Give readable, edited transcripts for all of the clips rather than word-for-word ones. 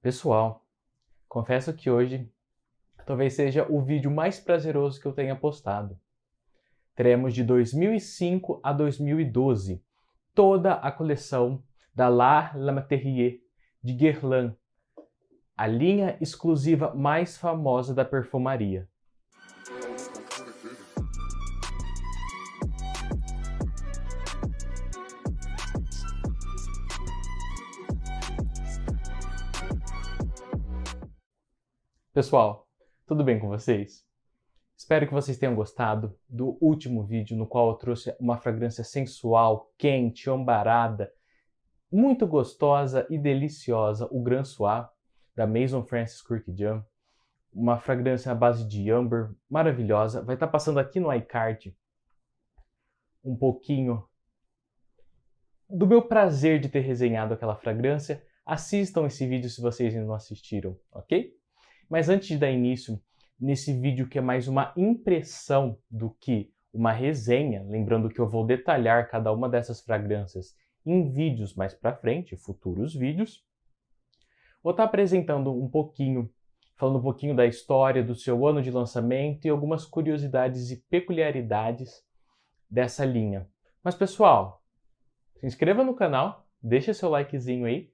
Pessoal, confesso que hoje talvez seja o vídeo mais prazeroso que eu tenha postado. Teremos de 2005 a 2012 toda a coleção da La Lamaterière de Guerlain, a linha exclusiva mais famosa da perfumaria. Pessoal, tudo bem com vocês? Espero que vocês tenham gostado do último vídeo no qual eu trouxe uma fragrância sensual, quente, ambarada, muito gostosa e deliciosa, o Grand Soir, da Maison Francis Kurkdjian. Uma fragrância à base de amber, maravilhosa. Vai estar passando aqui no iCard um pouquinho do meu prazer de ter resenhado aquela fragrância. Assistam esse vídeo se vocês ainda não assistiram, ok? Mas antes de dar início nesse vídeo que é mais uma impressão do que uma resenha, lembrando que eu vou detalhar cada uma dessas fragrâncias em vídeos mais para frente, futuros vídeos, vou estar apresentando um pouquinho, falando um pouquinho da história do seu ano de lançamento e algumas curiosidades e peculiaridades dessa linha. Mas pessoal, se inscreva no canal, deixa seu likezinho aí,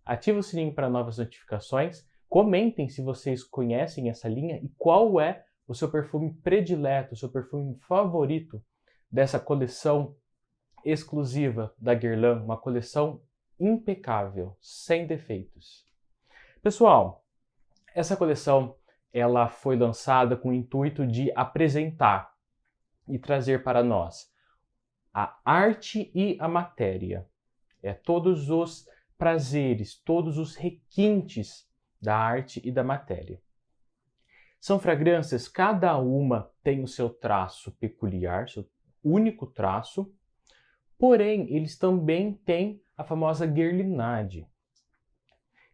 ativa o sininho para novas notificações, comentem se vocês conhecem essa linha e qual é o seu perfume predileto, o seu perfume favorito dessa coleção exclusiva da Guerlain, uma coleção impecável, sem defeitos. Pessoal, essa coleção ela foi lançada com o intuito de apresentar e trazer para nós a arte e a matéria. Todos os prazeres, todos os requintes da arte e da matéria. São fragrâncias, cada uma tem o seu traço peculiar, seu único traço, porém eles também têm a famosa guerlinade,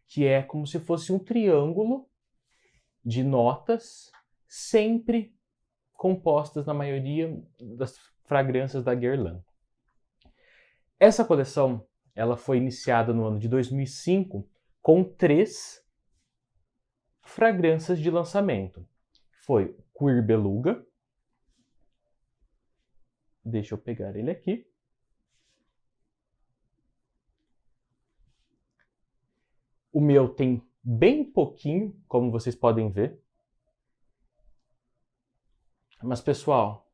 que é como se fosse um triângulo de notas, sempre compostas na maioria das fragrâncias da Guerlain. Essa coleção ela foi iniciada no ano de 2005 com 3 fragrâncias de lançamento. Foi o Cuir Beluga. Deixa eu pegar ele aqui. O meu tem bem pouquinho, como vocês podem ver. Mas, pessoal,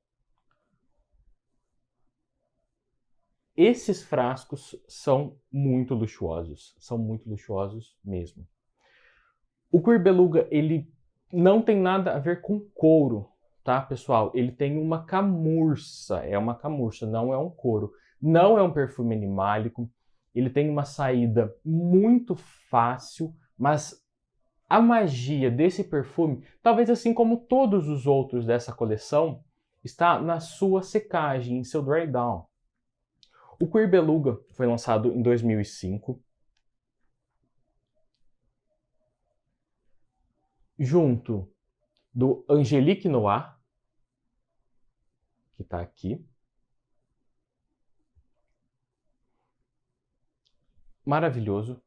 esses frascos são muito luxuosos mesmo. O Cuir Beluga, ele não tem nada a ver com couro, tá, pessoal? Ele tem uma camurça, não é um couro. Não é um perfume animálico, ele tem uma saída muito fácil, mas a magia desse perfume, talvez assim como todos os outros dessa coleção, está na sua secagem, em seu dry down. O Cuir Beluga foi lançado em 2005, junto do Angélique Noir, que está aqui. Maravilhoso.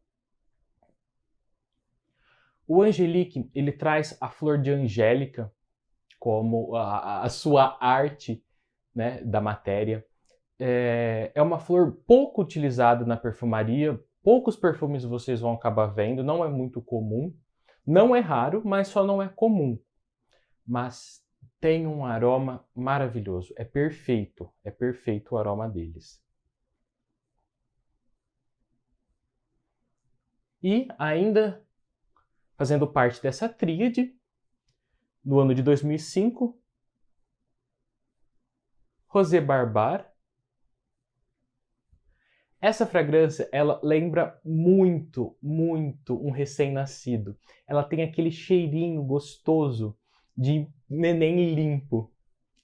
O Angélique, ele traz a flor de Angélica como a sua arte, né, da matéria. É uma flor pouco utilizada na perfumaria, poucos perfumes vocês vão acabar vendo, não é muito comum. Não é raro, mas só não é comum. Mas tem um aroma maravilhoso. É perfeito o aroma deles. E ainda fazendo parte dessa tríade, no ano de 2005, Rosé Barbare. Essa fragrância, ela lembra muito um recém-nascido. Ela tem aquele cheirinho gostoso de neném limpo.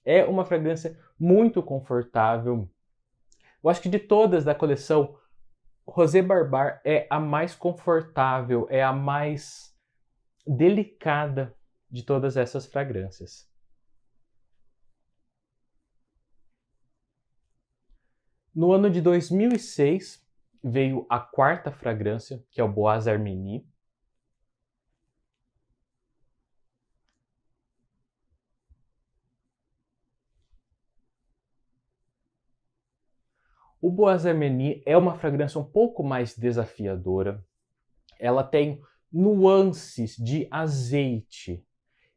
É uma fragrância muito confortável. Eu acho que de todas da coleção, Rosé Barbare é a mais confortável, é a mais delicada de todas essas fragrâncias. No ano de 2006 veio a 4ª fragrância, que é o Bois Armani. O Bois Hermenie é uma fragrância um pouco mais desafiadora. Ela tem nuances de azeite.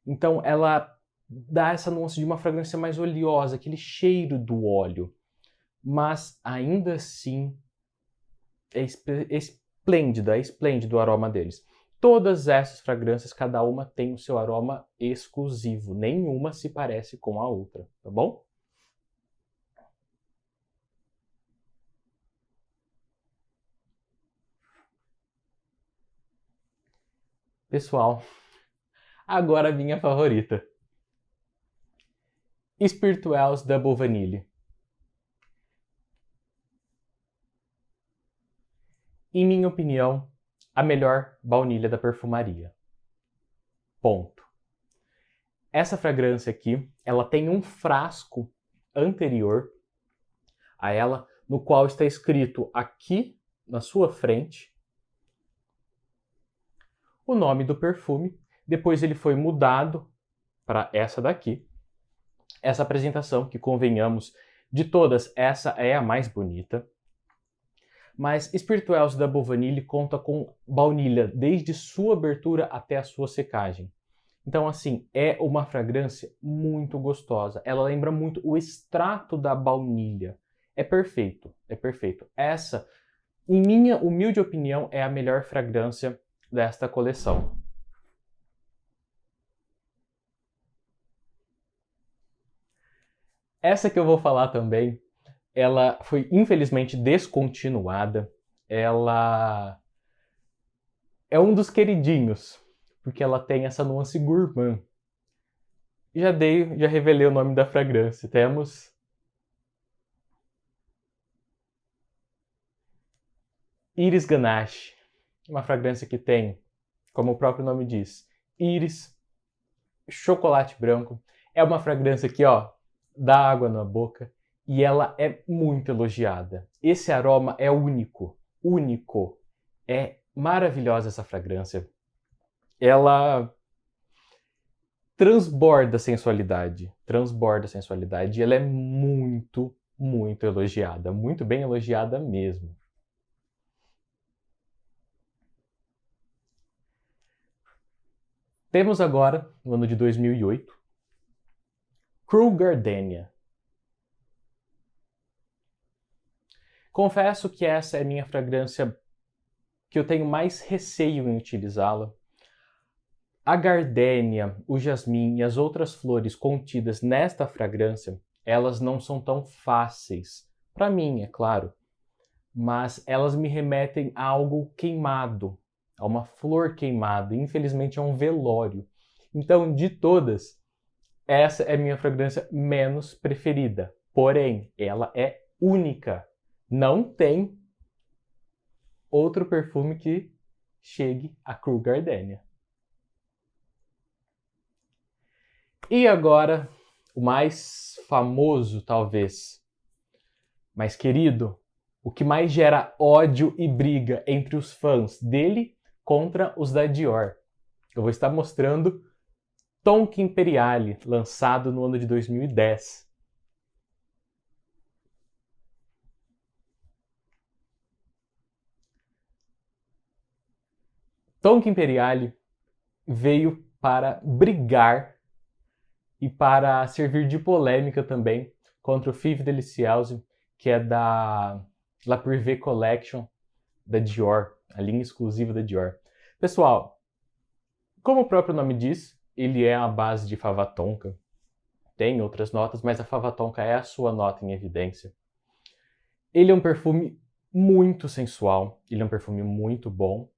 Então ela dá essa nuance de uma fragrância mais oleosa, aquele cheiro do óleo. Mas ainda assim é esplêndido o aroma deles. Todas essas fragrâncias, cada uma tem o seu aroma exclusivo. Nenhuma se parece com a outra, tá bom? Pessoal, agora a minha favorita. Spirituals Double Vanille. Em minha opinião, a melhor baunilha da perfumaria. Ponto. Essa fragrância aqui, ela tem um frasco anterior a ela, no qual está escrito aqui na sua frente o nome do perfume. Depois ele foi mudado para essa daqui. Essa apresentação, que convenhamos, de todas, essa é a mais bonita. Mas Spirituals Double Vanille conta com baunilha desde sua abertura até a sua secagem. Então, assim, é uma fragrância muito gostosa. Ela lembra muito o extrato da baunilha. É perfeito, é perfeito. Essa, em minha humilde opinião, é a melhor fragrância desta coleção. Essa que eu vou falar também, ela foi infelizmente descontinuada. Ela é um dos queridinhos, porque ela tem essa nuance gourmand. Já revelei o nome da fragrância. Temos Iris Ganache, uma fragrância que tem, como o próprio nome diz, íris, chocolate branco. É uma fragrância que, ó, dá água na boca e ela é muito elogiada. Esse aroma é único, único. É maravilhosa essa fragrância. Ela transborda sensualidade, e ela é muito, muito elogiada, muito bem elogiada mesmo. Temos agora, no ano de 2008, Cruel Gardenia. Confesso que essa é a minha fragrância que eu tenho mais receio em utilizá-la. A gardênia, o jasmim e as outras flores contidas nesta fragrância, elas não são tão fáceis. Para mim, é claro. Mas elas me remetem a algo queimado, a uma flor queimada. Infelizmente é um velório. Então, de todas, essa é a minha fragrância menos preferida. Porém, ela é única. Não tem outro perfume que chegue a Cruel Gardenia. E agora, o mais famoso, talvez, mais querido, o que mais gera ódio e briga entre os fãs dele contra os da Dior. Eu vou estar mostrando Tonka Imperiale, lançado no ano de 2010. Tonka Imperiale veio para brigar e para servir de polêmica também contra o Five Delicioso, que é da La Privée Collection da Dior, a linha exclusiva da Dior. Pessoal, como o próprio nome diz, ele é a base de Fava Tonka. Tem outras notas, mas a Fava Tonka é a sua nota em evidência. Ele é um perfume muito sensual, ele é um perfume muito bom.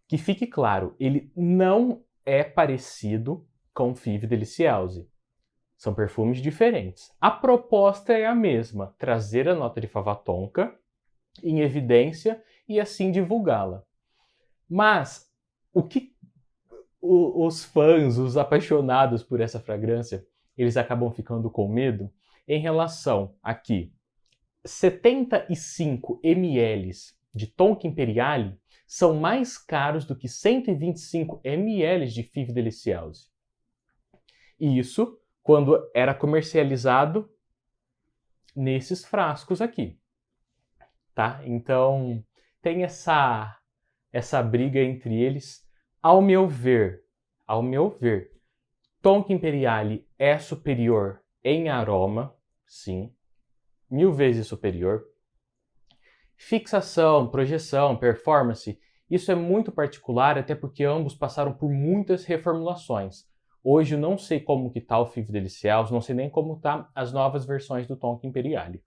Que fique claro, ele não é parecido com Five Delicioso. São perfumes diferentes. A proposta é a mesma, trazer a nota de Fava Tonka em evidência e assim divulgá-la. Mas o que os fãs, os apaixonados por essa fragrância, eles acabam ficando com medo em relação aqui 75 ml de Tonka Imperiale são mais caros do que 125 ml de Five Delicioso. E isso quando era comercializado nesses frascos aqui. tá? Então, tem essa briga entre eles. Ao meu ver, Tonka Imperiale é superior em aroma, sim, 1000 vezes superior. Fixação, projeção, performance, isso é muito particular, até porque ambos passaram por muitas reformulações. Hoje eu não sei como que tá o Vive Deliciaus, não sei nem como tá as novas versões do Tonka Imperiale.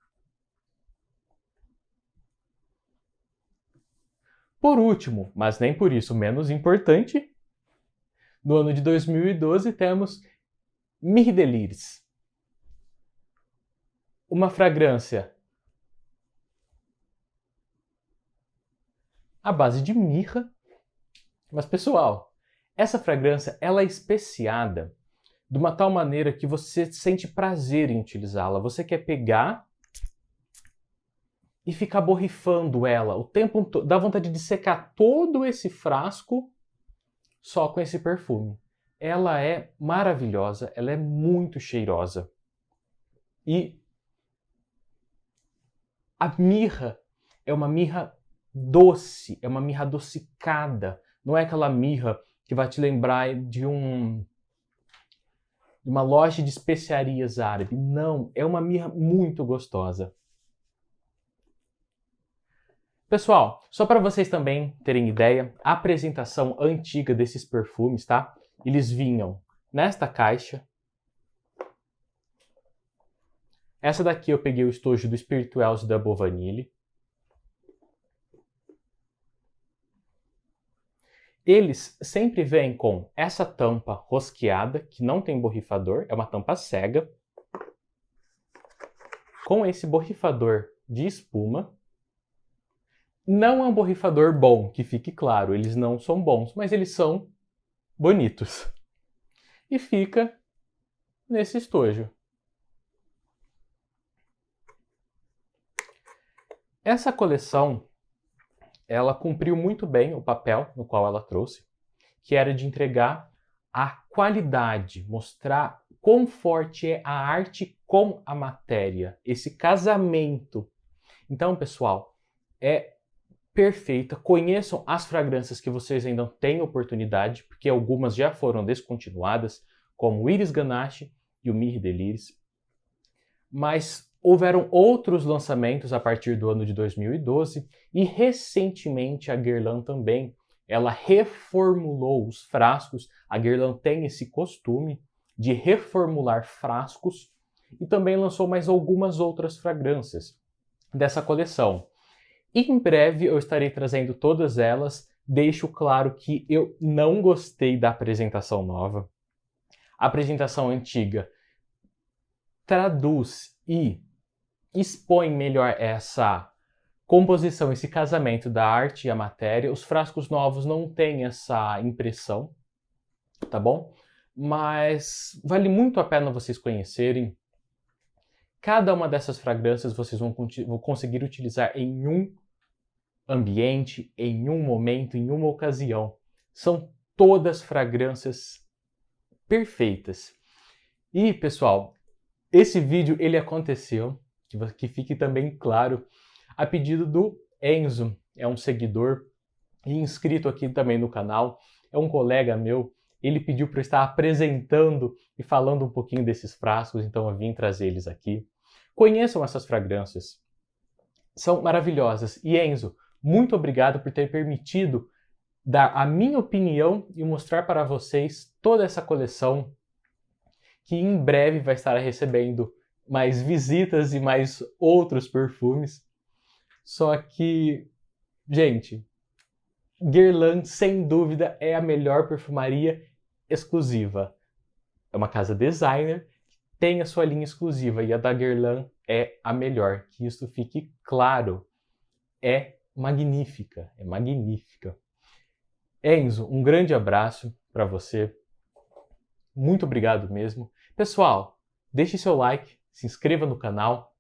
Por último, mas nem por isso menos importante, no ano de 2012 temos Mir Deliris. Uma fragrância à base de mirra. Mas pessoal, essa fragrância ela é especiada de uma tal maneira que você sente prazer em utilizá-la. Você quer pegar e ficar borrifando ela o tempo todo. Dá vontade de secar todo esse frasco só com esse perfume. Ela é maravilhosa, ela é muito cheirosa. E a mirra é uma mirra doce, é uma mirra adocicada. Não é aquela mirra que vai te lembrar de uma loja de especiarias árabe. Não, é uma mirra muito gostosa. Pessoal, só para vocês também terem ideia, a apresentação antiga desses perfumes, tá? Eles vinham nesta caixa. Essa daqui eu peguei o estojo do Spirituals Double Vanille. Eles sempre vêm com essa tampa rosqueada, que não tem borrifador, é uma tampa cega. Com esse borrifador de espuma. Não é um borrifador bom, que fique claro, eles não são bons, mas eles são bonitos. E fica nesse estojo. Essa coleção, ela cumpriu muito bem o papel no qual ela trouxe, que era de entregar a qualidade, mostrar quão forte é a arte com a matéria, esse casamento. Então, pessoal, é perfeita. Conheçam as fragrâncias que vocês ainda têm oportunidade, porque algumas já foram descontinuadas, como o Iris Ganache e o Mir Deliris. Mas houveram outros lançamentos a partir do ano de 2012 e recentemente a Guerlain também. Ela reformulou os frascos. A Guerlain tem esse costume de reformular frascos e também lançou mais algumas outras fragrâncias dessa coleção. Em breve eu estarei trazendo todas elas. Deixo claro que eu não gostei da apresentação nova. A apresentação antiga traduz e expõe melhor essa composição, esse casamento da arte e a matéria. Os frascos novos não têm essa impressão, tá bom? Mas vale muito a pena vocês conhecerem. Cada uma dessas fragrâncias vocês vão conseguir utilizar em um ambiente, em um momento, em uma ocasião. São todas fragrâncias perfeitas. E, pessoal, esse vídeo ele aconteceu, que fique também claro, a pedido do Enzo, é um seguidor e inscrito aqui também no canal, é um colega meu. Ele pediu para eu estar apresentando e falando um pouquinho desses frascos, então eu vim trazer eles aqui. Conheçam essas fragrâncias, são maravilhosas. E Enzo, muito obrigado por ter permitido dar a minha opinião e mostrar para vocês toda essa coleção, que em breve vai estar recebendo mais visitas e mais outros perfumes. Só que, gente, Guerlain, sem dúvida, é a melhor perfumaria exclusiva. É uma casa designer, tem a sua linha exclusiva, e a da Guerlain é a melhor. Que isso fique claro. É magnífica, é magnífica. Enzo, um grande abraço para você. Muito obrigado mesmo. Pessoal, deixe seu like, se inscreva no canal,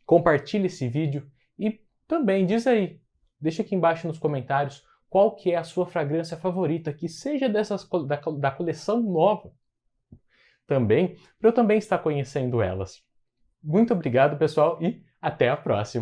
compartilhe esse vídeo e também diz aí, deixa aqui embaixo nos comentários qual que é a sua fragrância favorita, que seja da coleção nova também, para eu também estar conhecendo elas. Muito obrigado, pessoal, e até a próxima!